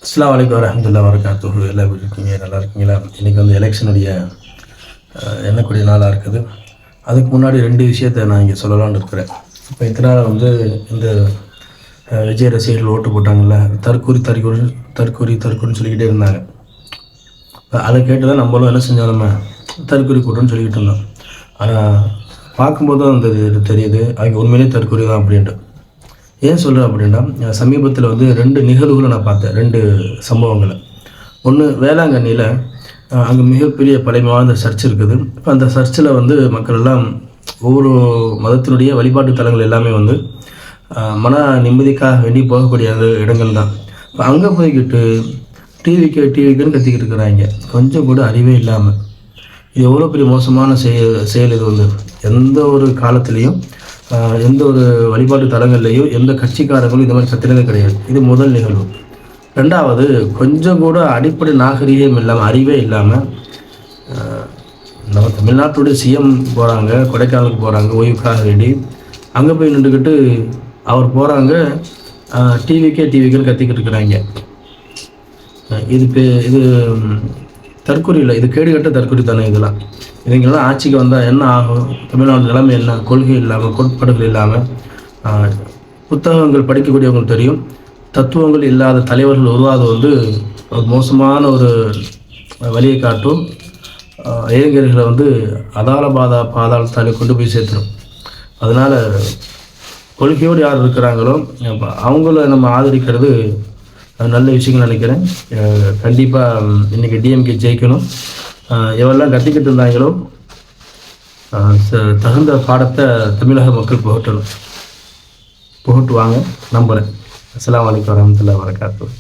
அஸ்ஸலாமு அலைக்கும் வரஹ்மத்துல்லாஹி வபரகாத்துஹு. எல்லாம் எப்படி இருக்கீங்க? நல்லா இருக்கீங்களா? இன்றைக்கி வந்து எலெக்ஷனுடைய எண்ணக்கூடிய நாளாக இருக்குது. அதுக்கு முன்னாடி 2 விஷயத்தை நான் இங்கே சொல்லலாம்னு இருக்கிறேன். இப்போ இதனால் வந்து இந்த விஜய் ரசிகர்கள் ஓட்டு போட்டாங்கல்ல, தற்கூரின்னு சொல்லிக்கிட்டே இருந்தாங்க. அதை கேட்டு தான் நம்மளும் என்ன செஞ்சோம், நம்ம தற்கூரி கூட்டம்னு சொல்லிக்கிட்டு இருந்தோம். ஆனால் பார்க்கும்போது தான் அந்த இது தெரியுது, அவங்க உண்மையிலே தற்கூரி தான் அப்படின்ட்டு. ஏன் சொல்கிறேன் அப்படின்னா, சமீபத்தில் வந்து 2 நிகழ்வுகளை நான் பார்த்தேன், 2 சம்பவங்களை. ஒன்று வேளாங்கண்ணியில், அங்கே மிகப்பெரிய பழைமை வாழ்ந்த சர்ச் இருக்குது. இப்போ அந்த சர்ச்சில் வந்து மக்கள் எல்லாம் ஒவ்வொரு மதத்தினுடைய வழிபாட்டு தலங்கள் எல்லாமே வந்து மன நிம்மதிக்காக வேண்டி போகக்கூடிய அந்த இடங்கள் தான். இப்போ அங்கே போய்கிட்டு டிவிக்குன்னு கத்திக்கிட்டு இருக்கிறாங்க, கொஞ்சம் கூட அறிவே இல்லாமல். இது எவ்வளோ பெரிய மோசமான செயல் இது வந்து. எந்த ஒரு காலத்துலேயும் எந்த ஒரு வழிபாட்டு தலங்கள்லேயும் எந்த கட்சிக்காரங்களும் இந்த மாதிரி கத்தினதே கிடையாது. இது முதல் நிகழ்வு. 2வது, கொஞ்சம் கூட அடிப்படை நாகரீகம் இல்லாமல், அறிவே இல்லாமல், நம்ம தமிழ்நாட்டுடைய சிஎம் போகிறாங்க, கொடைக்கானலுக்கு போகிறாங்க ஓய்வுக்காக வேண்டி. அங்கே போய் நின்றுக்கிட்டு அவர் போகிறாங்க, டிவிக்குன்னு கத்திக்கிட்டு இருக்கிறாங்க. இது தற்கொலை இல்லை, இது கேடுகட்ட தற்கொலை தானே. இதெல்லாம் இவங்கெல்லாம் ஆட்சிக்கு வந்தால் என்ன ஆகும்? தமிழ்நாடு நிலைமை என்ன? கொள்கை இல்லாமல், கோட்பாடுகள் இல்லாமல், புத்தகங்கள் படிக்கக்கூடியவங்களுக்கு தெரியும், தத்துவங்கள் இல்லாத தலைவர்கள் உருவாது வந்து ஒரு மோசமான ஒரு வழியை காட்டும். இளைஞர்களை வந்து பாதாளத்தாலே கொண்டு போய் சேர்த்துடும். அதனால் கொள்கையோடு யார் இருக்கிறாங்களோ அவங்கள நம்ம ஆதரிக்கிறது நல்ல விஷயங்கள் நினைக்கிறேன். கண்டிப்பாக இன்றைக்கி டிஎம்கே ஜெயிக்கணும். எவெல்லாம் கத்திக்கிட்டு இருந்தாங்களோ தகுந்த பாடத்தை தமிழக மக்கள் புகட்டுவாங்க நம்புகிறேன். அஸ்ஸலாமு அலைக்கும் வரஹ்மத்துல்லாஹி வபரகாத்துஹு.